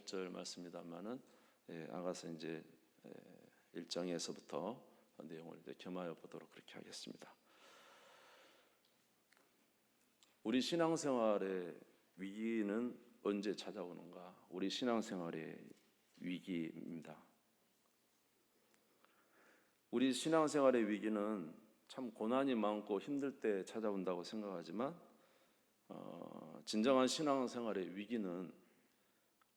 8절 말씀입니다만은 아가서 이제 1장에서부터 내용을 이제 겸하여 보도록 그렇게 하겠습니다. 우리 신앙생활의 위기는 언제 찾아오는가? 우리 신앙생활의 위기입니다. 우리 신앙생활의 위기는 참 고난이 많고 힘들 때 찾아온다고 생각하지만 진정한 신앙생활의 위기는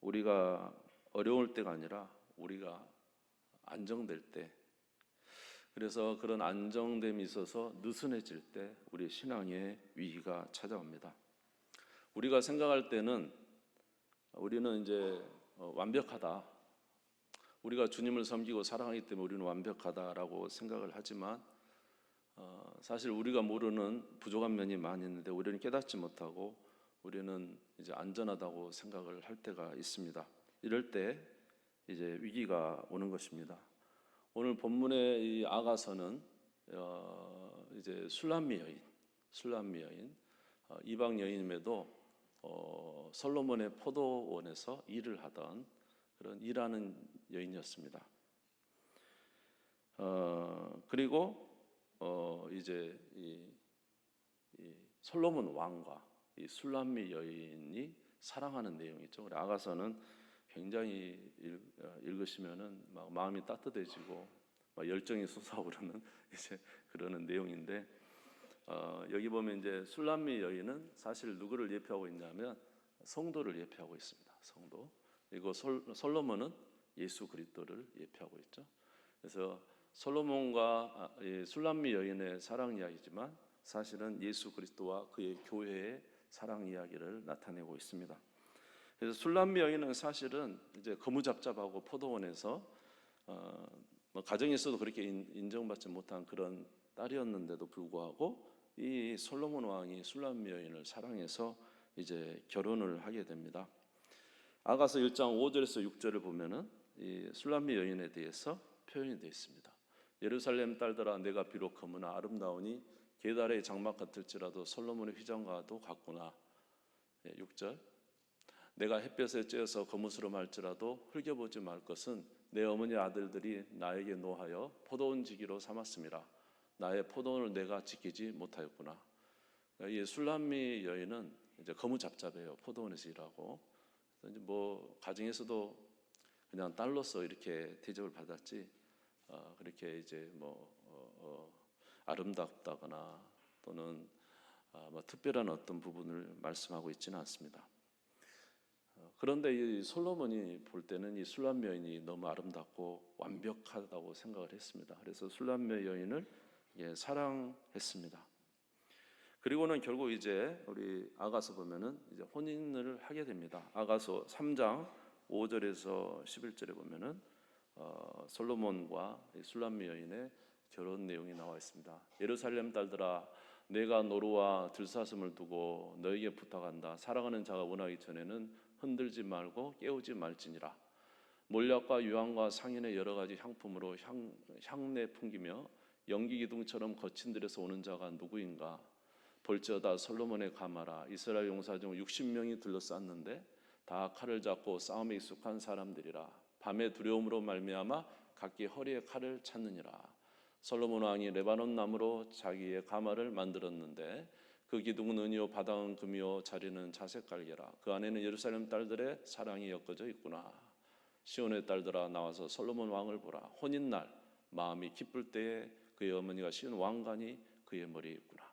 우리가 어려울 때가 아니라 우리가 안정될 때, 그래서 그런 안정됨이 있어서 느슨해질 때 우리 신앙의 위기가 찾아옵니다. 우리가 생각할 때는 우리는 이제 완벽하다, 우리가 주님을 섬기고 사랑하기 때문에 우리는 완벽하다라고 생각을 하지만 사실 우리가 모르는 부족한 면이 많이 있는데 우리는 깨닫지 못하고 우리는 이제 안전하다고 생각을 할 때가 있습니다. 이럴 때 이제 위기가 오는 것입니다. 오늘 본문의 이 아가서는 이제 술람미 여인, 이방 여인임에도 솔로몬의 포도원에서 일을 하던 그런 일하는 여인이었습니다. 그리고 이제 이 솔로몬 왕과 이 술람미 여인이 사랑하는 내용이죠. 아가서는 굉장히 읽으시면은 막 마음이 따뜻해지고 막 열정이 솟아오르는 이제 그러는 내용인데, 여기 보면 이제 술람미 여인은 사실 누구를 예표하고 있냐면 성도를 예표하고 있습니다. 성도. 그리고 솔로몬은 예수 그리스도를 예표하고 있죠. 그래서 솔로몬과 술람미 여인의 사랑 이야기지만 사실은 예수 그리스도와 그의 교회의 사랑 이야기를 나타내고 있습니다. 그래서 술람미 여인은 사실은 이제 거무잡잡하고 포도원에서 뭐 가정에서도 그렇게 인정받지 못한 그런 딸이었는데도 불구하고 이 솔로몬 왕이 술람미 여인을 사랑해서 이제 결혼을 하게 됩니다. 아가서 1장 5절에서 6절을 보면은 이 술람미 여인에 대해서 표현이 되어 있습니다. 예루살렘 딸들아, 내가 비록 거무나 아름다우니 게달의 장막 같을지라도 솔로몬의 휘장과도 같구나. 6절, 내가 햇볕에 쬐어서 거무스름할지라도 흘겨보지 말 것은 내 어머니 아들들이 나에게 노하여 포도원 지기로 삼았음이라. 나의 포도원을 내가 지키지 못하였구나. 이 술람미 여인은 이제 거무잡잡해요. 포도원에서 일하고. 이제 뭐 가정에서도 그냥 딸로서 이렇게 대접을 받았지 그렇게 이제 아름답다거나 또는 뭐 특별한 어떤 부분을 말씀하고 있지는 않습니다. 그런데 이 솔로몬이 볼 때는 이 술람미 여인이 너무 아름답고 완벽하다고 생각을 했습니다. 그래서 술람미 여인을 사랑했습니다. 그리고는 결국 이제 우리 아가서 보면은 이제 혼인을 하게 됩니다. 아가서 3장 5절에서 11절에 보면은 솔로몬과 술람미 여인의 결혼 내용이 나와 있습니다. 예루살렘 딸들아, 내가 노루와 들사슴을 두고 너에게 부탁한다. 사랑하는 자가 원하기 전에는 흔들지 말고 깨우지 말지니라. 몰약과 유황과 상인의 여러 가지 향품으로 향내 풍기며 연기 기둥처럼 거친 들에서 오는 자가 누구인가? 볼지어다 솔로몬의 가마라. 이스라엘 용사 중 60명이 둘러쌌는데 다 칼을 잡고 싸움에 익숙한 사람들이라. 밤의 두려움으로 말미암아 각기 허리에 칼을 찾느니라. 솔로몬 왕이 레바논 나무로 자기의 가마를 만들었는데 그 기둥은 은이요 바닥은 금이요 자리는 자색 깔개라. 그 안에는 예루살렘 딸들의 사랑이 엮어져 있구나. 시온의 딸들아, 나와서 솔로몬 왕을 보라. 혼인날 마음이 기쁠 때에 그의 어머니가 씌운 왕관이 그의 머리에 있구나.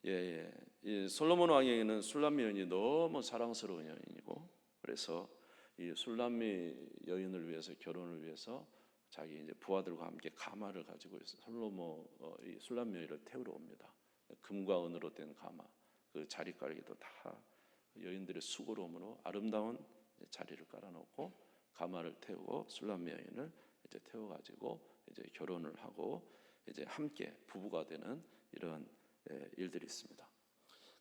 이 솔로몬 왕에게는 술람미 여인이 너무 사랑스러운 여인이고, 그래서 이 술람미 여인을 위해서, 결혼을 위해서 자기 이제 부하들과 함께 가마를 가지고 있어 이 술람미 여인을 태우러 옵니다. 금과 은으로 된 가마, 그 자리 깔기도 다 여인들의 수고로움으로 아름다운 자리를 깔아놓고 가마를 태우고 술람미 여인을 이제 태워가지고 이제 결혼을 하고 이제 함께 부부가 되는 이런 일들이 있습니다.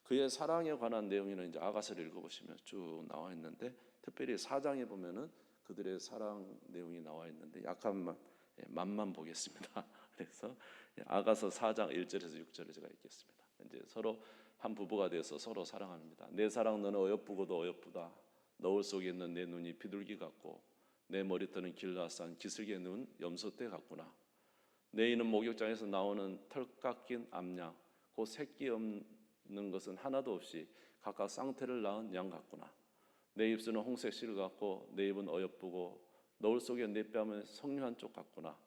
그의 사랑에 관한 내용에는 이제 아가서를 읽어보시면 쭉 나와 있는데, 특별히 4장에 보면은 그들의 사랑 내용이 나와 있는데 약간 맛만 보겠습니다. 그래서 아가서 4장 1절에서 6절을 제가 읽겠습니다. 이제 서로 한 부부가 돼서 서로 사랑합니다. 내 사랑 너는 어여쁘고도 어여쁘다. 너울 속에 있는 내 눈이 비둘기 같고 내 머리털은 길라싼 기슭의 눈 염소떼 같구나. 내 이는 목욕장에서 나오는 털 깎인 암양, 그 새끼 없는 것은 하나도 없이 각각 쌍태를 낳은 양 같구나. 내 입술은 홍색 실 같고 내 입은 어여쁘고 너울 속에 내 뺨은 석류 한쪽 같구나.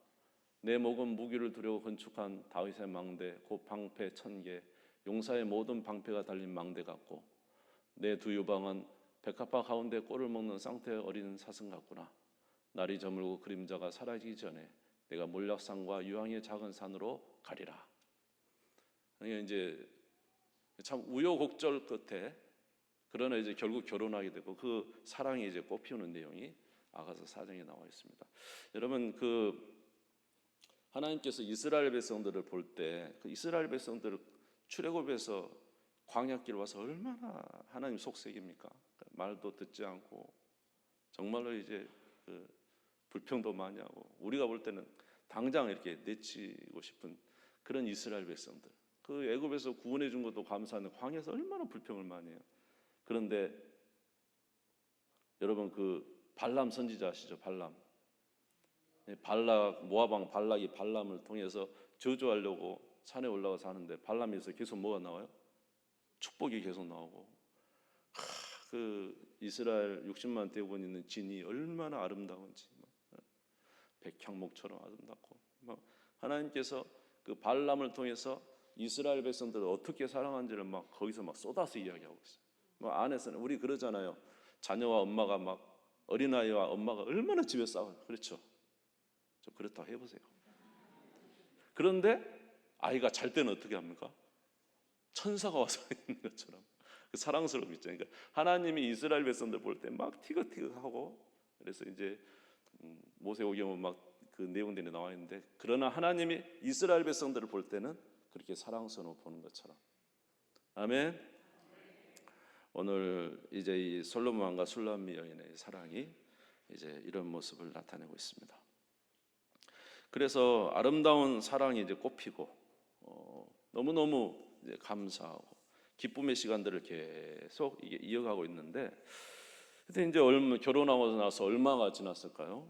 내 목은 무기를 두려워 건축한 다윗의 망대, 곧 방패 1000개, 용사의 모든 방패가 달린 망대 같고 내 두 유방은 백합화 가운데 꼴을 먹는 쌍태 어린 사슴 같구나. 날이 저물고 그림자가 사라지기 전에 내가 몰락산과 유황의 작은 산으로 가리라. 그러니까 이제 참 우여곡절 끝에 그러나 이제 결국 결혼하게 되고 그 사랑이 이제 꽃피우는 내용이 아가서 4장에 나와 있습니다. 여러분 하나님께서 이스라엘 백성들을 볼 때 그 이스라엘 백성들을 출애굽에서 광야길 와서 얼마나 하나님 속색입니까? 말도 듣지 않고 정말로 이제 불평도 많이 하고 우리가 볼 때는 당장 이렇게 내치고 싶은 그런 이스라엘 백성들. 그 애굽에서 구원해 준 것도 감사한데 광야에서 얼마나 불평을 많이 해요. 그런데 여러분 발람 선지자 아시죠? 발락 모압 발락이 발람을 통해서 저주하려고 산에 올라가서 하는데 발람에서 계속 뭐가 나와요? 축복이 계속 나오고 그 이스라엘 60만 대군 있는 진이 얼마나 아름다운지 백향목처럼 아름답고 하나님께서 그 발람을 통해서 이스라엘 백성들을 어떻게 사랑한지를 거기서 쏟아서 이야기하고 있어요. 안에서는 우리 그러잖아요. 자녀와 엄마가 어린아이와 엄마가 얼마나 집에 싸워요. 그렇죠? 좀 그렇다고 해보세요. 그런데 아이가 잘 때는 어떻게 합니까? 천사가 와서 있는 것처럼 사랑스럽겠죠. 그러니까 하나님이 이스라엘 백성들 볼 때 티격태격하고 그래서 이제 모세오경은 그 내용들이 나와 있는데 그러나 하나님이 이스라엘 백성들을 볼 때는 그렇게 사랑스러워 보는 것처럼. 아멘. 오늘 이제 이 솔로몬 왕과 술람미 여인의 사랑이 이제 이런 모습을 나타내고 있습니다. 그래서 아름다운 사랑이 이제 꽃피고 너무너무 이제 감사하고 기쁨의 시간들을 계속 이어가고 있는데 그때 이제 결혼하고 나서 얼마가 지났을까요?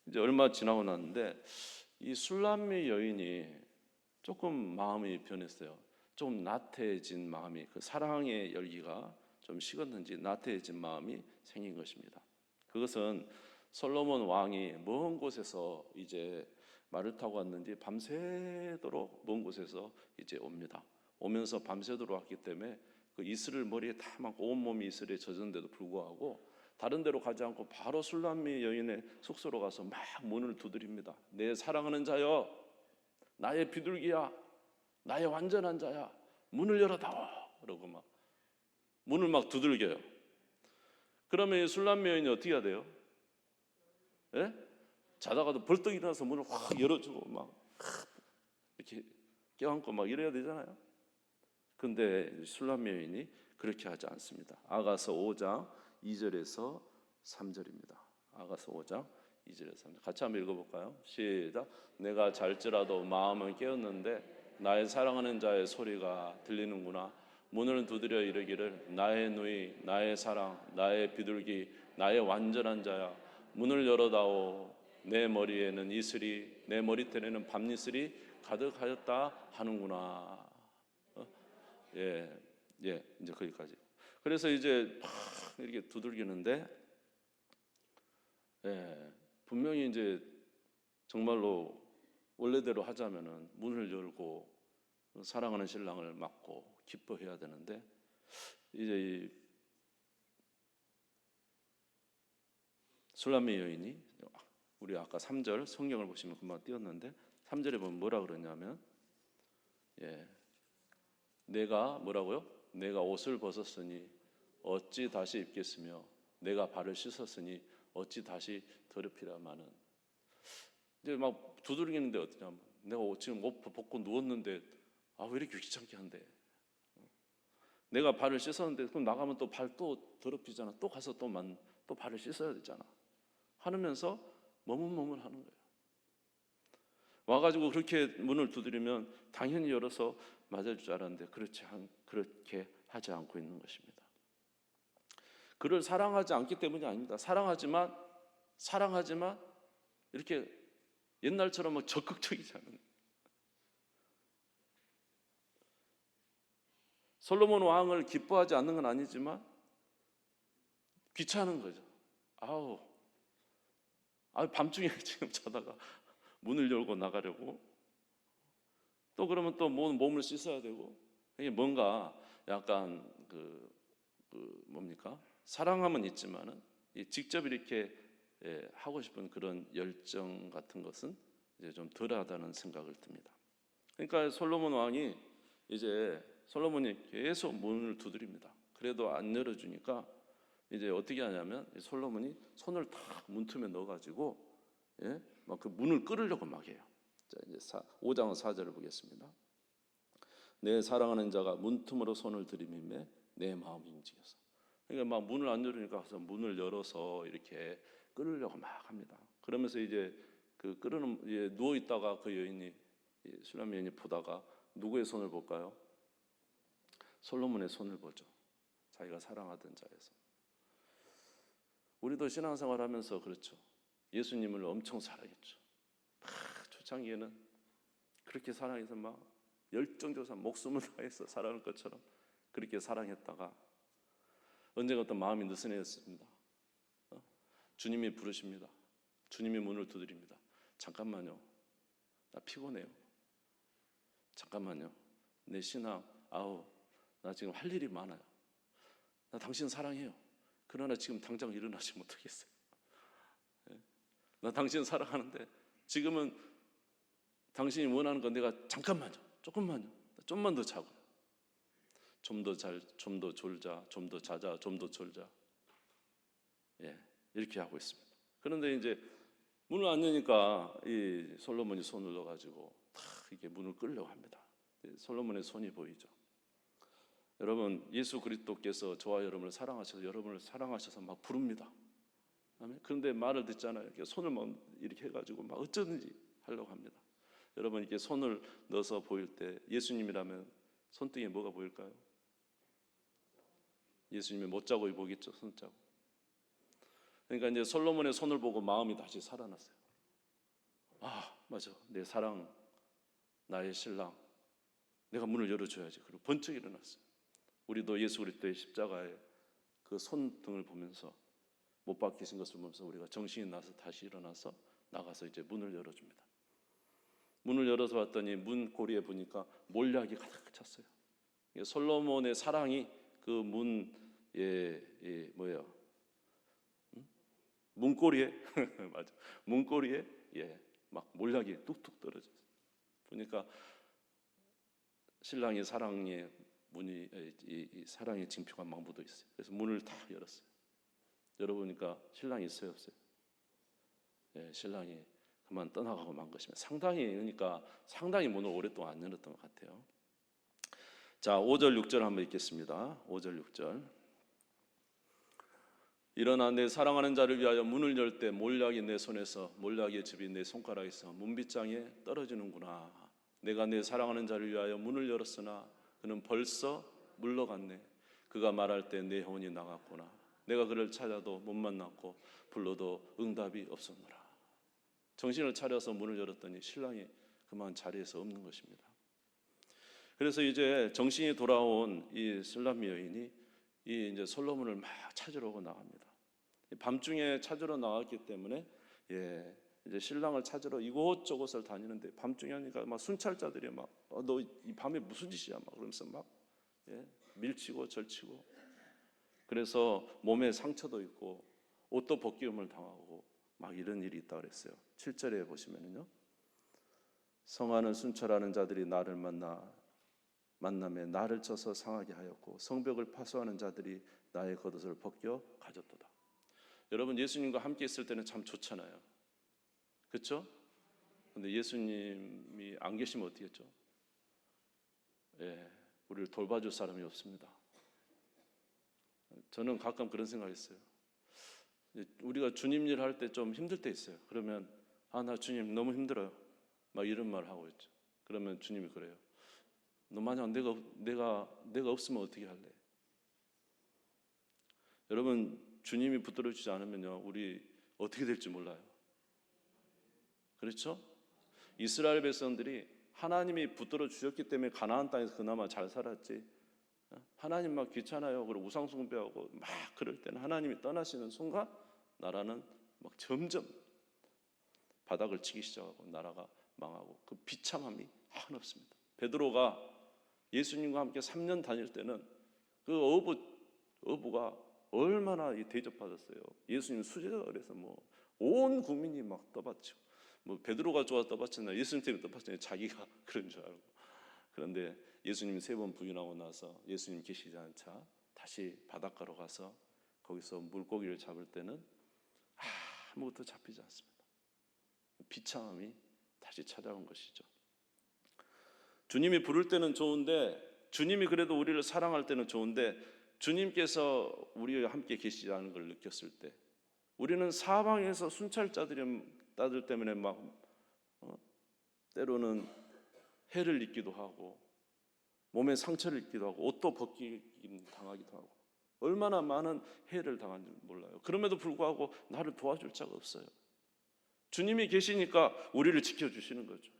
이제 얼마 지나고 났는데 이 술람미 여인이 조금 마음이 변했어요. 좀 나태해진 마음이 그 사랑의 열기가 좀 식었는지 나태해진 마음이 생긴 것입니다. 그것은 솔로몬 왕이 먼 곳에서 이제 말을 타고 왔는지 밤새도록 먼 곳에서 이제 옵니다. 오면서 밤새도록 왔기 때문에 그 이슬을 머리에 다 막고 온몸이 이슬에 젖은데도 불구하고 다른 데로 가지 않고 바로 술람미 여인의 숙소로 가서 막 문을 두드립니다. 내 사랑하는 자여, 나의 비둘기야, 나의 완전한 자야, 문을 열어다오. 그러고 문을 두들겨요. 그러면 이 술람미 여인이 어떻게 해야 돼요? 예? 자다가도 벌떡 일어나서 문을 확 열어주고 이렇게 껴안고 이래야 되잖아요. 근데 술람미 여인이 그렇게 하지 않습니다. 아가서 5장 2절에서 3절입니다. 아가서 5장 2절에서 3절 같이 한번 읽어볼까요? 시작. 내가 잘지라도 마음은 깨었는데 나의 사랑하는 자의 소리가 들리는구나. 문을 두드려 이르기를 나의 누이, 나의 사랑, 나의 비둘기, 나의 완전한 자야, 문을 열어다오. 내 머리에는 이슬이, 내 머리털에는 밤이슬이 가득하였다 하는구나. 예, 이제 거기까지. 그래서 이제 이렇게 두들기는데, 분명히 이제 정말로 원래대로 하자면은 문을 열고 사랑하는 신랑을 맞고 기뻐해야 되는데, 이제 술람미 여인이 우리 아까 3절 성경을 보시면 금방 띄었는데 3절에 보면 뭐라 그러냐면 내가 뭐라고요? 내가 옷을 벗었으니 어찌 다시 입겠으며 내가 발을 씻었으니 어찌 다시 더럽히라마는. 이제 두드리는데 어떠냐면 내가 지금 옷 벗고 누웠는데 왜 이렇게 귀찮게 한대. 내가 발을 씻었는데 그럼 나가면 또 발 또 더럽히잖아. 또 가서 또 발을 씻어야 되잖아. 하면서 머뭇머뭇하는 거예요. 와가지고 그렇게 문을 두드리면 당연히 열어서 맞아줄 줄 알았는데 그렇게 하지 않고 있는 것입니다. 그를 사랑하지 않기 때문이 아닙니다. 사랑하지만 이렇게 옛날처럼 막 적극적이지 않은. 솔로몬 왕을 기뻐하지 않는 건 아니지만 귀찮은 거죠. 밤중에 지금 자다가 문을 열고 나가려고, 또 그러면 또 몸을 씻어야 되고, 이게 뭔가 약간 뭡니까? 사랑함은 있지만은 직접 이렇게 하고 싶은 그런 열정 같은 것은 이제 좀 덜하다는 생각을 듭니다. 그러니까 솔로몬이 계속 문을 두드립니다. 그래도 안 열어주니까 이제 어떻게 하냐면 솔로몬이 손을 탁 문틈에 넣어가지고 막 그 문을 끌으려고 막 해요. 자, 이제 5장 4절을 보겠습니다. 내 사랑하는 자가 문틈으로 손을 들이밀매 내 마음이 움직여서. 그러니까 막 문을 안 열으니까 가서 문을 열어서 이렇게 끌으려고 막 합니다. 그러면서 이제 그 끌어는 누워 있다가 그 여인이, 슐람 여인이 보다가 누구의 손을 볼까요? 솔로몬의 손을 보죠. 자기가 사랑하던 자에서. 우리도 신앙생활하면서 그렇죠. 예수님을 엄청 사랑했죠. 초창기에는 그렇게 사랑해서 막 열정적으로 목숨을 다해서 사랑할 것처럼 그렇게 사랑했다가 언젠가 마음이 느슨해졌습니다. 주님이 부르십니다. 주님이 문을 두드립니다. 잠깐만요. 나 피곤해요. 잠깐만요. 내 신앙, 나 지금 할 일이 많아요. 나 당신 사랑해요. 그러나 지금 당장 일어나지 못하겠어요. 나 당신 사랑하는데 지금은 당신이 원하는 건 내가 잠깐만요. 조금만요. 좀만 더 자고. 좀 더 졸자. 좀 더 자자. 좀 더 졸자. 이렇게 하고 있습니다. 그런데 이제 문을 안 여니까 이 솔로몬이 손을 넣어가지고 탁 이렇게 문을 끌려고 합니다. 솔로몬의 손이 보이죠. 여러분, 예수 그리스도께서 저와 여러분을 사랑하셔서 막 부릅니다. 그런데 말을 듣잖아요. 이렇게 손을 막 이렇게 해가지고 막 어쩌든지 하려고 합니다. 여러분, 이렇게 손을 넣어서 보일 때 예수님이라면 손등에 뭐가 보일까요? 예수님의 못자국이 보이겠죠. 손자국. 그러니까 이제 솔로몬의 손을 보고 마음이 다시 살아났어요. 맞아. 내 사랑, 나의 신랑, 내가 문을 열어줘야지. 그리고 번쩍 일어났어요. 우리도 예수 그리스도의 십자가의 그 손등을 보면서, 못 박히신 것을 보면서 우리가 정신이 나서 다시 일어나서 나가서 이제 문을 열어줍니다. 문을 열어서 봤더니 문 고리에 보니까 몰약이 가득 찼어요. 솔로몬의 사랑이 그 문고리에 맞아. 문고리에 막 몰약이 뚝뚝 떨어졌어요. 보니까 신랑의 사랑의 문이 이 사랑의 징표가 막 묻어 있어요. 그래서 문을 다 열었어요. 열어보니까 신랑이 있어요, 없어요? 신랑이 그만 떠나가고 만 것입니다. 상당히 문을 오랫동안 안 열었던 것 같아요. 자, 5절 6절 한번 읽겠습니다. 5절 6절. 일어나 내 사랑하는 자를 위하여 문을 열 때 몰약이 내 손에서, 몰약의 즙이 내 손가락에서 문빗장에 떨어지는구나. 내가 내 사랑하는 자를 위하여 문을 열었으나 그는 벌써 물러갔네. 그가 말할 때 내 혼이 나갔구나. 내가 그를 찾아도 못 만났고 불러도 응답이 없었노라. 정신을 차려서 문을 열었더니 신랑이 그만 자리에서 없는 것입니다. 그래서 이제 정신이 돌아온 이 슐람 여인이 이제 솔로몬을 막 찾으러 오고 나갑니다. 밤중에 찾으러 나왔기 때문에 이제 신랑을 찾으러 이곳저곳을 다니는데 밤중에 하니까 막 순찰자들이 막 너 이 밤에 무슨 짓이야 막 그러면서 막 밀치고 절치고, 그래서 몸에 상처도 있고 옷도 벗기움을 당하고 막 이런 일이 있다 그랬어요. 7절에 보시면은요. 성안을 순찰하는 자들이 나를 만남에 나를 쳐서 상하게 하였고 성벽을 파수하는 자들이 나의 겉옷을 벗겨 가졌도다. 여러분, 예수님과 함께 있을 때는 참 좋잖아요. 그렇죠? 근데 예수님이 안 계시면 어떻게 했죠? 우리를 돌봐줄 사람이 없습니다. 저는 가끔 그런 생각했어요. 우리가 주님 일 할 때 좀 힘들 때 있어요. 그러면 나 주님 너무 힘들어요. 막 이런 말 하고 있죠. 그러면 주님이 그래요. 너 만약 내가 없으면 어떻게 할래? 여러분, 주님이 붙들어 주지 않으면요, 우리 어떻게 될지 몰라요. 그렇죠? 이스라엘 백성들이 하나님이 붙들어 주셨기 때문에 가나안 땅에서 그나마 잘 살았지. 하나님 막 귀찮아요. 그리고 우상 숭배하고 막 그럴 때는 하나님이 떠나시는 순간 나라는 막 점점 바닥을 치기 시작하고 나라가 망하고, 그 비참함이 한없습니다. 베드로가 예수님과 함께 3년 다닐 때는 그 어부가 얼마나 대접받았어요. 예수님 수제자가 그래서 뭐 온 국민이 막 떠받치고, 뭐 베드로가 좋아서 떠받쳤나 예수님 때문에 떠받쳤나 자기가 그런 줄 알고. 그런데 예수님이 3번 부인하고 나서 예수님 계시지 않자 다시 바닷가로 가서 거기서 물고기를 잡을 때는 아무것도 잡히지 않습니다. 비참함이 다시 찾아온 것이죠. 주님이 부를 때는 좋은데, 주님이 그래도 우리를 사랑할 때는 좋은데, 주님께서 우리와 함께 계시지 않은 걸 느꼈을 때, 우리는 사방에서 순찰자들 때문에 막 때로는 해를 입기도 하고 몸에 상처를 입기도 하고 옷도 당하기도 하고 얼마나 많은 해를 당하는지 몰라요. 그럼에도 불구하고 나를 도와줄 자가 없어요. 주님이 계시니까 우리를 지켜주시는 거죠.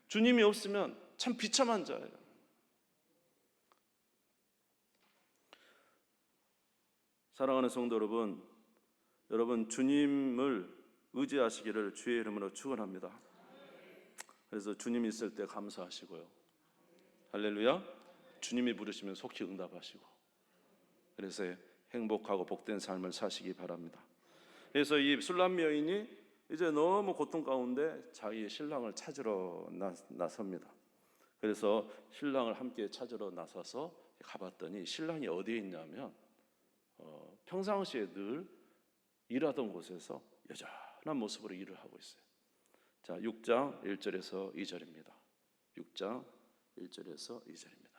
주님이 없으면 참 비참한 자예요. 사랑하는 성도 여러분 주님을 의지하시기를 주의 이름으로 축원합니다. 그래서 주님이 있을 때 감사하시고요. 할렐루야. 주님이 부르시면 속히 응답하시고, 그래서 행복하고 복된 삶을 사시기 바랍니다. 그래서 이 술람 여인이 이제 너무 고통 가운데 자기의 신랑을 찾으러 나섭니다. 그래서 신랑을 함께 찾으러 나서서 가봤더니 신랑이 어디에 있냐면 평상시에 늘 일하던 곳에서 여전한 모습으로 일을 하고 있어요. 자, 6장 1절에서 2절입니다. 6장 1절에서 2절입니다.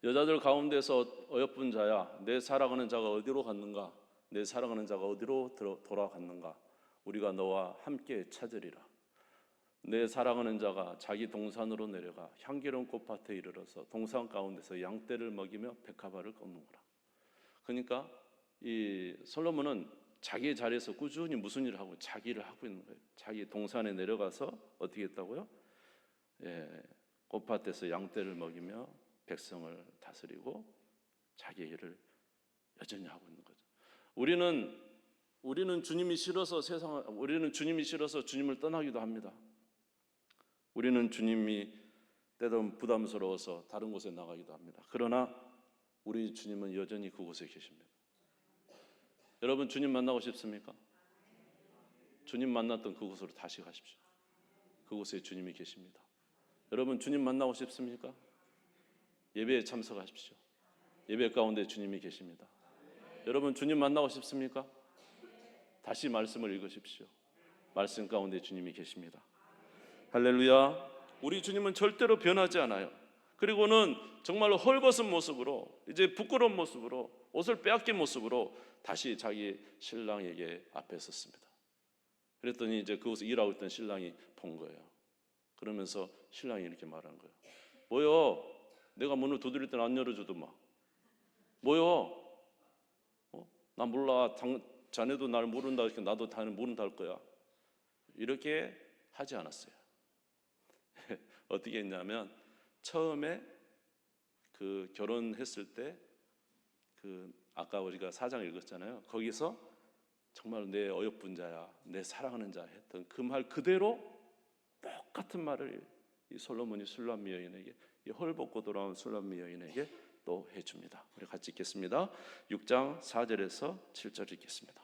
여자들 가운데서 어여쁜 자야, 내 사랑하는 자가 어디로 갔는가? 내 사랑하는 자가 어디로 돌아갔는가? 우리가 너와 함께 찾으리라. 내 사랑하는 자가 자기 동산으로 내려가 향기로운 꽃밭에 이르러서 동산 가운데서 양떼를 먹이며 백합화를 꺾는구나. 그러니까 이 솔로몬은 자기의 자리에서 꾸준히 무슨 일을 하고 자기 일을 하고 있는 거예요. 자기 동산에 내려가서 어떻게 했다고요? 꽃밭에서 양떼를 먹이며 백성을 다스리고 자기 일을 여전히 하고 있는 거죠. 우리는 주님이 싫어서 주님을 떠나기도 합니다. 우리는 주님이 때론 부담스러워서 다른 곳에 나가기도 합니다. 그러나 우리 주님은 여전히 그곳에 계십니다. 여러분, 주님 만나고 싶습니까? 주님 만났던 그곳으로 다시 가십시오. 그곳에 주님이 계십니다. 여러분, 주님 만나고 싶습니까? 예배에 참석하십시오. 예배 가운데 주님이 계십니다. 여러분, 주님 만나고 싶습니까? 다시 말씀을 읽으십시오. 말씀 가운데 주님이 계십니다. 할렐루야. 우리 주님은 절대로 변하지 않아요. 그리고는 정말로 헐벗은 모습으로, 이제 부끄러운 모습으로, 옷을 빼앗긴 모습으로 다시 자기 신랑에게 앞에 섰습니다. 그랬더니 이제 그곳에 일하고 있던 신랑이 본 거예요. 그러면서 신랑이 이렇게 말한 거예요. 뭐요? 내가 문을 두드릴 때는 안 열어주더만. 뭐요? 나 몰라. 자네도 날 모른다. 이렇게 나도 다는 모른다 할 거야. 이렇게 하지 않았어요. 어떻게 했냐면 처음에 그 결혼했을 때 아까 우리가 4장 읽었잖아요. 거기서 정말 내 어여쁜 자야, 내 사랑하는 자 했던 그 말 그대로 똑같은 말을 이 솔로몬이 술람미 여인에게, 이 헐벗고 돌아온 술람미 여인에게 또 해줍니다. 우리 같이 읽겠습니다. 6장 4절에서 7절 읽겠습니다.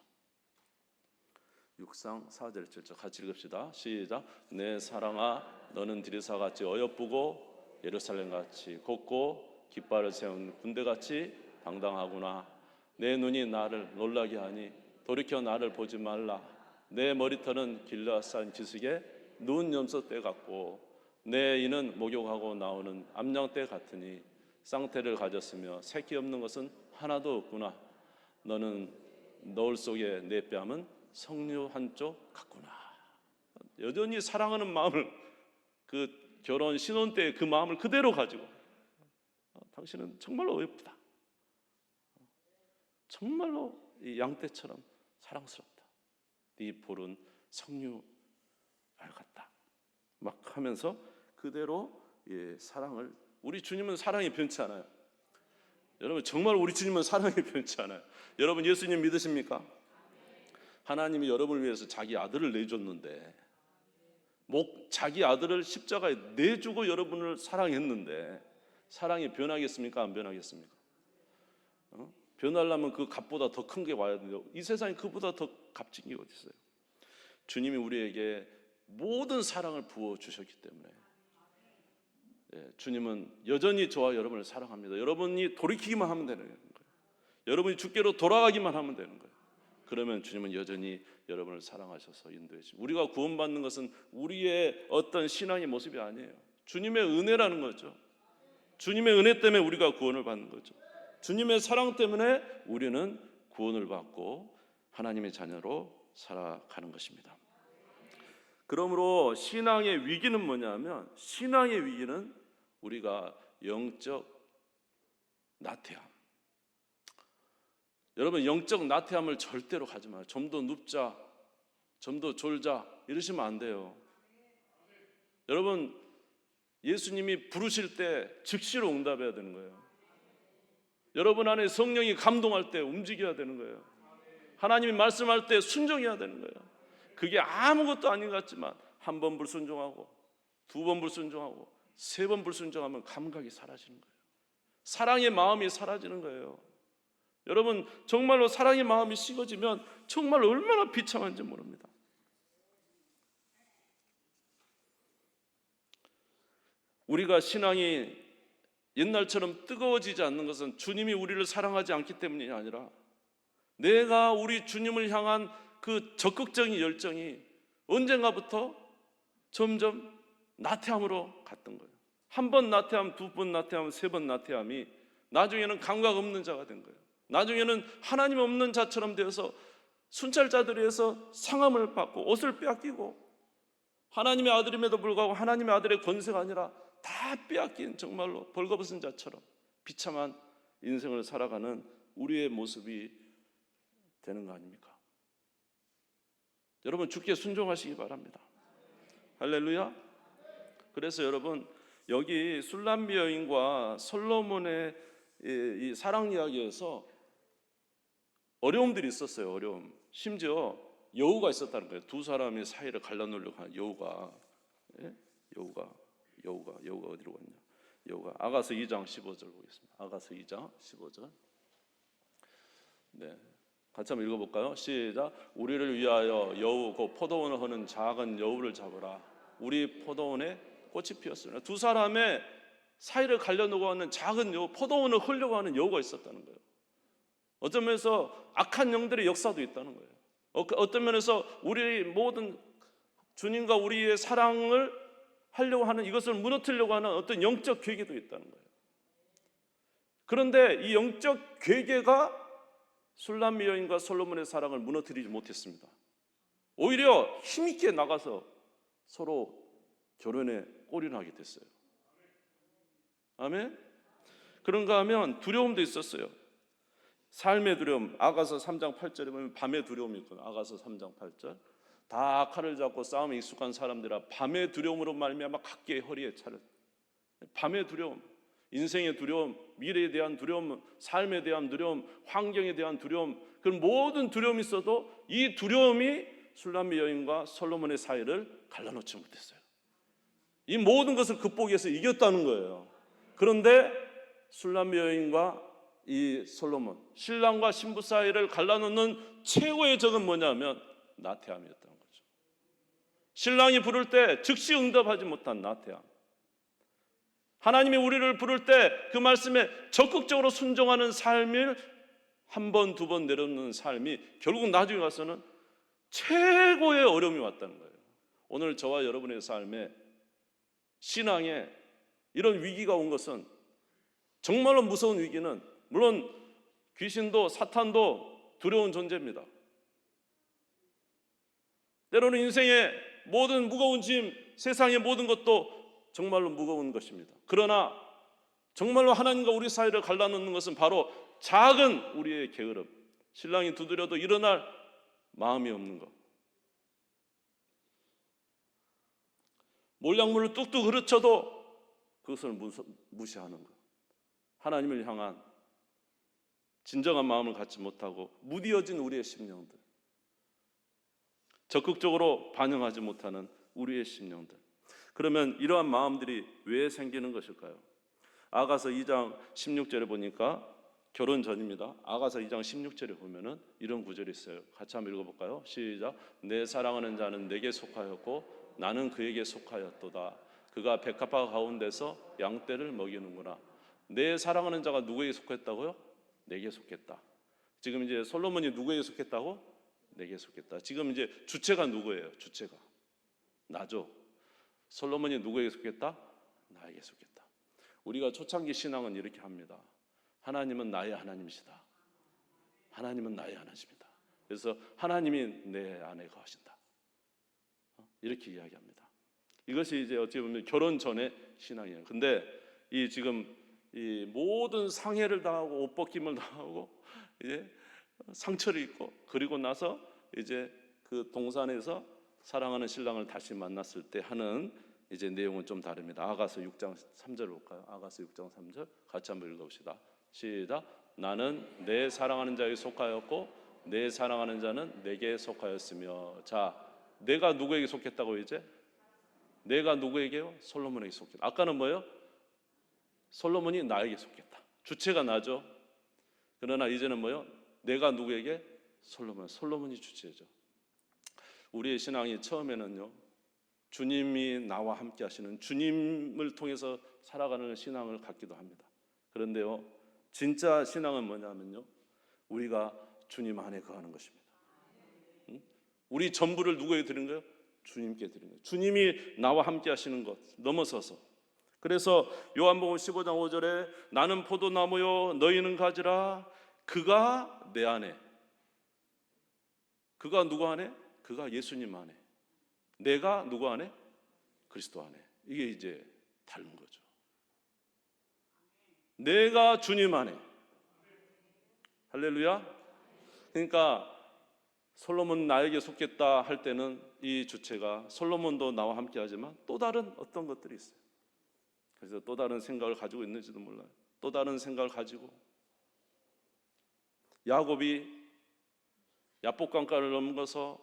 6장 4절 7절 같이 읽읍시다. 시작. 내 사랑아, 너는 디르사같이 어여쁘고 예루살렘같이 곱고 깃발을 세운 군대같이 당당하구나. 내 눈이 나를 놀라게 하니 돌이켜 나를 보지 말라. 내 머리털은 길라산 지식에 눈 염소 때 같고 내 이는 목욕하고 나오는 암양 때 같으니 쌍태를 가졌으며 새끼 없는 것은 하나도 없구나. 너는 너울 속에 내 뺨은 석류 한쪽 같구나. 여전히 사랑하는 마음을, 그 결혼 신혼 때 그 마음을 그대로 가지고 당신은 정말로 어렵다. 정말로 이 양떼처럼 사랑스럽다. 네 볼은 석류알 같다. 막 하면서 그대로 사랑을, 우리 주님은 사랑이 변치 않아요. 여러분, 정말 우리 주님은 사랑이 변치 않아요. 여러분, 예수님 믿으십니까? 하나님이 여러분을 위해서 자기 아들을 내줬는데, 자기 아들을 십자가에 내주고 여러분을 사랑했는데 사랑이 변하겠습니까? 안 변하겠습니까? 변하려면 그 값보다 더 큰 게 와야 돼요. 이 세상에 그보다 더 값진 게 어디 있어요? 주님이 우리에게 모든 사랑을 부어주셨기 때문에 주님은 여전히 저와 여러분을 사랑합니다. 여러분이 돌이키기만 하면 되는 거예요. 여러분이 주께로 돌아가기만 하면 되는 거예요. 그러면 주님은 여전히 여러분을 사랑하셔서 인도해 주십니다. 우리가 구원받는 것은 우리의 어떤 신앙의 모습이 아니에요. 주님의 은혜라는 거죠. 주님의 은혜 때문에 우리가 구원을 받는 거죠. 주님의 사랑 때문에 우리는 구원을 받고 하나님의 자녀로 살아가는 것입니다. 그러므로 신앙의 위기는 뭐냐면, 신앙의 위기는 우리가 영적 나태함. 여러분, 영적 나태함을 절대로 가지 마요. 좀 더 눕자, 좀 더 졸자 이러시면 안 돼요. 여러분, 예수님이 부르실 때 즉시로 응답해야 되는 거예요. 여러분 안에 성령이 감동할 때 움직여야 되는 거예요. 하나님이 말씀할 때 순종해야 되는 거예요. 그게 아무것도 아닌 것 같지만 한 번 불순종하고 두 번 불순종하고 세 번 불순종하면 감각이 사라지는 거예요. 사랑의 마음이 사라지는 거예요. 여러분, 정말로 사랑의 마음이 식어지면 정말 얼마나 비참한지 모릅니다. 우리가 신앙이 옛날처럼 뜨거워지지 않는 것은 주님이 우리를 사랑하지 않기 때문이 아니라 내가 우리 주님을 향한 그 적극적인 열정이 언젠가부터 점점 나태함으로 갔던 거예요. 한 번 나태함, 두 번 나태함, 세 번 나태함이 나중에는 감각 없는 자가 된 거예요. 나중에는 하나님 없는 자처럼 되어서 순찰자들에 서 상함을 받고 옷을 빼앗기고, 하나님의 아들임에도 불구하고 하나님의 아들의 권세가 아니라 다 빼앗긴 정말로 벌거벗은 자처럼 비참한 인생을 살아가는 우리의 모습이 되는 거 아닙니까? 여러분, 주께 순종하시기 바랍니다. 할렐루야. 그래서 여러분, 여기 술람미 여인과 솔로몬의 이 사랑 이야기에서 어려움들이 있었어요. 어려움. 심지어 여우가 있었다는 거예요. 두 사람의 사이를 갈라놓으려고 한 여우가. 여우가 어디로 갔냐? 여우가 아가서 2장 15절 보겠습니다. 아가서 2장 15절. 네, 같이 한번 읽어볼까요? 시작. 우리를 위하여 여우, 곧 포도원을 허는 작은 여우를 잡으라. 우리 포도원에 꽃이 피었으나. 두 사람의 사이를 갈려놓고 하는 작은 여우, 포도원을 헐려고 하는 여우가 있었다는 거예요. 어떤 면에서 악한 영들의 역사도 있다는 거예요. 어떤 면에서 우리 모든 주님과 우리의 사랑을 하려고 하는, 이것을 무너뜨리려고 하는 어떤 영적 괴계도 있다는 거예요. 그런데 이 영적 괴계가 술람미 여인과 솔로몬의 사랑을 무너뜨리지 못했습니다. 오히려 힘있게 나가서 서로 결혼에 올인하게 됐어요. 아멘. 그런가 하면 두려움도 있었어요. 삶의 두려움. 아가서 3장 8절에 보면 밤의 두려움이 있거든요. 아가서 3장 8절. 다 칼을 잡고 싸움에 익숙한 사람들아 밤의 두려움으로 말미암아 각기의 허리에 차를. 밤의 두려움, 인생의 두려움, 미래에 대한 두려움, 삶에 대한 두려움, 환경에 대한 두려움, 그런 모든 두려움이 있어도 이 두려움이 술람미 여인과 솔로몬의 사이를 갈라놓지 못했어요. 이 모든 것을 극복해서 이겼다는 거예요. 그런데 술람미 여인과 이 솔로몬, 신랑과 신부 사이를 갈라놓는 최고의 적은 뭐냐면 나태함이었다는 거죠. 신랑이 부를 때 즉시 응답하지 못한 나태함. 하나님이 우리를 부를 때 그 말씀에 적극적으로 순종하는 삶을 한 번, 두 번 내려놓는 삶이 결국 나중에 가서는 최고의 어려움이 왔다는 거예요. 오늘 저와 여러분의 삶에, 신앙에 이런 위기가 온 것은, 정말로 무서운 위기는, 물론 귀신도 사탄도 두려운 존재입니다. 때로는 인생의 모든 무거운 짐, 세상의 모든 것도 정말로 무거운 것입니다. 그러나 정말로 하나님과 우리 사이를 갈라놓는 것은 바로 작은 우리의 게으름, 신랑이 두드려도 일어날 마음이 없는 것. 몰량물을 뚝뚝 흐르쳐도 그것을 무시하는 것. 하나님을 향한 진정한 마음을 갖지 못하고 무디어진 우리의 심령들, 적극적으로 반응하지 못하는 우리의 심령들. 그러면 이러한 마음들이 왜 생기는 것일까요? 아가서 2장 16절에 보니까 결혼 전입니다. 아가서 2장 16절에 보면은 이런 구절이 있어요. 같이 한번 읽어볼까요? 시작. 내 사랑하는 자는 내게 속하였고 나는 그에게 속하였도다. 그가 백합화 가운데서 양떼를 먹이는구나. 내 사랑하는 자가 누구에게 속했다고요? 내게 속했다. 지금 이제 솔로몬이 누구에게 속했다고? 내게 속했다. 지금 이제 주체가 누구예요? 주체가 나죠. 솔로몬이 누구에게 속했다? 나에게 속했다. 우리가 초창기 신앙은 이렇게 합니다. 하나님은 나의 하나님이시다. 하나님은 나의 하나님이시다. 그래서 하나님이 내 안에 거하신다. 이렇게 이야기합니다. 이것이 이제 어떻게 보면 결혼 전의 신앙이에요. 근데 이 지금 이 모든 상해를 당하고 옷 벗김을 당하고 이제 상처를 입고 그리고 나서 이제 그 동산에서 사랑하는 신랑을 다시 만났을 때 하는 이제 내용은 좀 다릅니다. 아가서 6장 3절 볼까요? 아가서 6장 3절 같이 한번 읽어봅시다. 시작. 나는 내 사랑하는 자에게 속하였고 내 사랑하는 자는 내게 속하였으며. 자, 내가 누구에게 속했다고 이제? 내가 누구에게요? 솔로몬에게 속했다. 아까는 뭐예요? 솔로몬이 나에게 속했다. 주체가 나죠. 그러나 이제는 뭐예요? 내가 누구에게? 솔로몬이 주체죠. 우리의 신앙이 처음에는요, 주님이 나와 함께 하시는 주님을 통해서 살아가는 신앙을 갖기도 합니다. 그런데요, 진짜 신앙은 뭐냐면요, 우리가 주님 안에 거하는 것입니다. 우리 전부를 누구에게 드리는 거예요? 주님께 드리는 거예요. 주님이 나와 함께 하시는 것 넘어서서. 그래서 요한복음 15장 5절에 나는 포도나무요 너희는 가지라. 그가 내 안에. 그가 누구 안에? 그가 예수님 안에. 내가 누구 안에? 그리스도 안에. 이게 이제 다른 거죠. 내가 주님 안에. 할렐루야. 그러니까 솔로몬 나에게 속했다 할 때는 이 주체가 솔로몬도 나와 함께 하지만 또 다른 어떤 것들이 있어요. 그래서 또 다른 생각을 가지고 있는지도 몰라요. 또 다른 생각을 가지고 야곱이 야복강가를 넘어서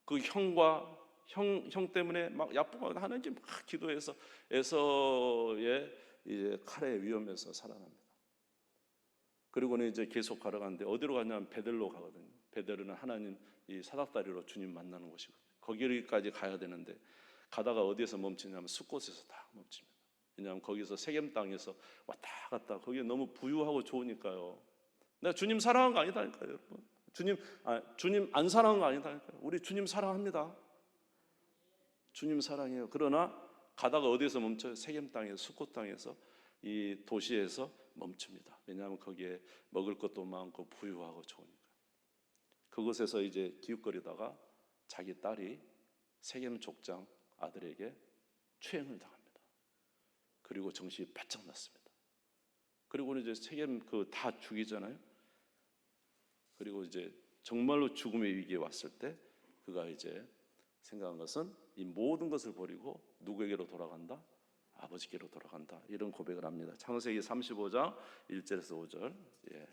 그 형과 형 때문에 막 야복강 하나님께 막 기도해서 에서의 이제 칼에 위험해서 살아납니다. 그리고는 이제 계속 걸어가는데 어디로 가냐면 베델로 가거든요. 베델은 하나님 이 사닥다리로 주님 만나는 곳이거든요. 거기까지 가야 되는데 가다가 어디에서 멈추냐면 숫곳에서 다 멈춥니다. 왜냐하면 거기서 세겜 땅에서 왔다 갔다 거기에 너무 부유하고 좋으니까요. 내가 주님 사랑한 거 아니다니까요, 여러분. 주님 안 사랑한 거 아니다니까요. 우리 주님 사랑합니다. 주님 사랑해요. 그러나 가다가 어디에서 멈춰요? 세겜 땅에서 숫곳 땅에서 이 도시에서 멈춥니다. 왜냐하면 거기에 먹을 것도 많고 부유하고 좋으니까. 그곳에서 이제 기웃거리다가 자기 딸이 세겜 족장 아들에게 추행을 당합니다. 그리고 정신이 바짝 났습니다. 그리고는 이제 세겜 다 죽이잖아요. 그리고 이제 정말로 죽음의 위기에 왔을 때 그가 이제 생각한 것은 이 모든 것을 버리고 누구에게로 돌아간다? 아버지께로 돌아간다. 이런 고백을 합니다. 창세기 35장 1절에서 5절. 예.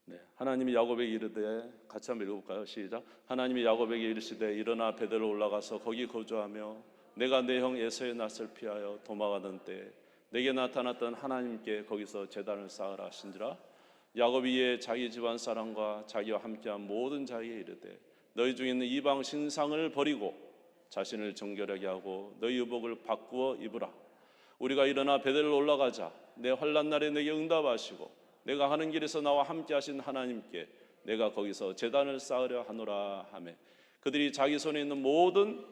네, 하나님이 야곱에게 이르되 같이 한번 읽어볼까요? 시작. 하나님이 야곱에게 이르시되 일어나 베델로 올라가서 거기 거주하며 내가 내 형 에서의 낯을 피하여 도망하던 때 내게 나타났던 하나님께 거기서 제단을 쌓으라 하신지라. 야곱이 이에 자기 집안 사람과 자기와 함께한 모든 자에게 이르되 너희 중에 있는 이방 신상을 버리고 자신을 정결하게 하고 너희 의복을 바꾸어 입으라. 우리가 일어나 베델로 올라가자. 내 환난 날에 내게 응답하시고 내가 하는 길에서 나와 함께 하신 하나님께 내가 거기서 제단을 쌓으려 하노라 하매 그들이 자기 손에 있는 모든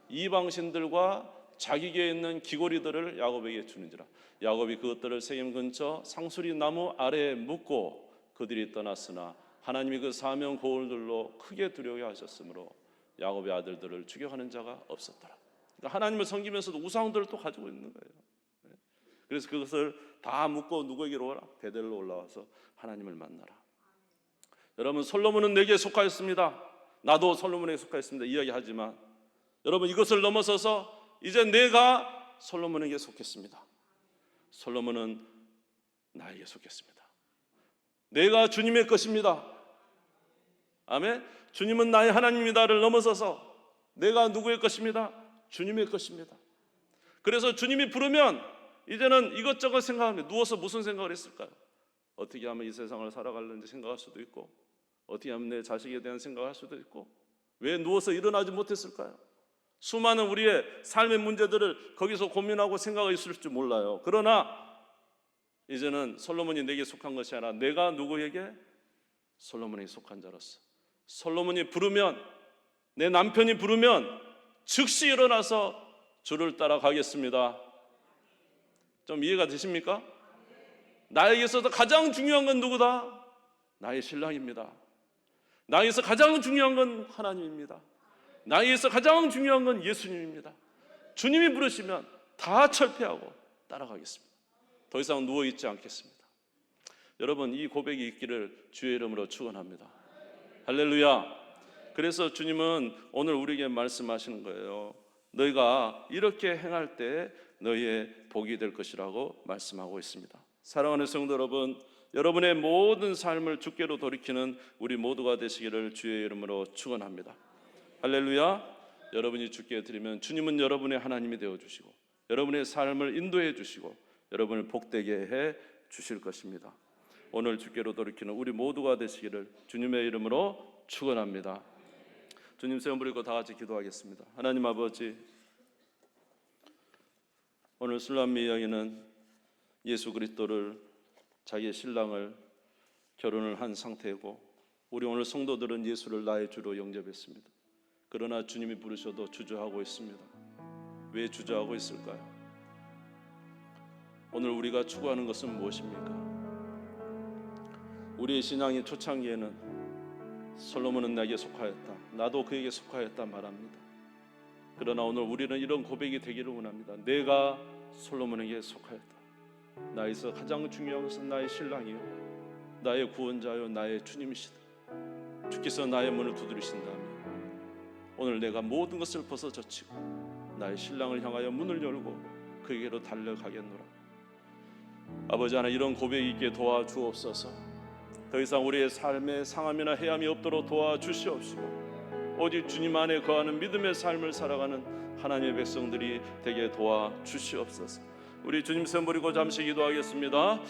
이방신들과 자기에게 있는 귀고리들을 야곱에게 주는지라. 야곱이 그것들을 세겜 근처 상수리 나무 아래에 묻고 그들이 떠났으나 하나님이 그 사명 고울들로 크게 두려워 하셨으므로 야곱의 아들들을 죽여가는 자가 없었더라. 그러니까 하나님을 섬기면서도 우상들을 또 가지고 있는 거예요. 그래서 그것을 다 묻고 누구에게로 오라? 베델로 올라와서 하나님을 만나라. 여러분, 솔로몬은 내게 속하였습니다. 나도 솔로몬에게 속하였습니다. 이야기하지만 여러분, 이것을 넘어서서 이제 내가 솔로몬에게 속했습니다. 솔로몬은 나에게 속했습니다. 내가 주님의 것입니다. 아멘. 주님은 나의 하나님이다를 넘어서서 내가 누구의 것입니다? 주님의 것입니다. 그래서 주님이 부르면 이제는 이것저것 생각합니다. 누워서 무슨 생각을 했을까요? 어떻게 하면 이 세상을 살아갈는지 생각할 수도 있고, 어떻게 하면 내 자식에 대한 생각을 할 수도 있고, 왜 누워서 일어나지 못했을까요? 수많은 우리의 삶의 문제들을 거기서 고민하고 생각이 있을 줄 몰라요. 그러나 이제는 솔로몬이 내게 속한 것이 아니라 내가 누구에게? 솔로몬에게 속한 자로서 솔로몬이 부르면, 내 남편이 부르면 즉시 일어나서 주를 따라가겠습니다. 좀 이해가 되십니까? 나에게 있어서 가장 중요한 건 누구다? 나의 신랑입니다. 나에게서 가장 중요한 건 하나님입니다. 나에게서 가장 중요한 건 예수님입니다. 주님이 부르시면 다 철폐하고 따라가겠습니다. 더 이상 누워있지 않겠습니다. 여러분, 이 고백이 있기를 주의 이름으로 축원합니다. 할렐루야. 그래서 주님은 오늘 우리에게 말씀하시는 거예요. 너희가 이렇게 행할 때 너희의 복이 될 것이라고 말씀하고 있습니다. 사랑하는 성도 여러분, 여러분의 모든 삶을 주께로 돌이키는 우리 모두가 되시기를 주의 이름으로 축원합니다. 할렐루야. 여러분이 주께 드리면 주님은 여러분의 하나님이 되어주시고 여러분의 삶을 인도해 주시고 여러분을 복되게 해 주실 것입니다. 오늘 주께로 돌이키는 우리 모두가 되시기를 주님의 이름으로 축원합니다. 주님 세움 부리고 다 같이 기도하겠습니다. 하나님 아버지, 오늘 술람미 여인은 예수 그리스도를, 자기의 신랑을 결혼을 한 상태고, 우리 오늘 성도들은 예수를 나의 주로 영접했습니다. 그러나 주님이 부르셔도 주저하고 있습니다. 왜 주저하고 있을까요? 오늘 우리가 추구하는 것은 무엇입니까? 우리의 신앙의 초창기에는 솔로몬은 나에게 속하였다, 나도 그에게 속하였다 말합니다. 그러나 오늘 우리는 이런 고백이 되기를 원합니다. 내가 솔로몬에게 속하였다. 나에서 가장 중요한 것은 나의 신랑이요, 나의 구원자요, 나의 주님이시다. 주께서 나의 문을 두드리신다면 오늘 내가 모든 것을 벗어젖히고 나의 신랑을 향하여 문을 열고 그에게로 달려가겠노라. 아버지 하나, 이런 고백이 있게 도와주옵소서. 더 이상 우리의 삶에 상함이나 해함이 없도록 도와주시옵시고 오직 주님 안에 거하는 믿음의 삶을 살아가는 하나님의 백성들이 되게 도와주시옵소서. 우리 주님 선 부리고 잠시 기도하겠습니다.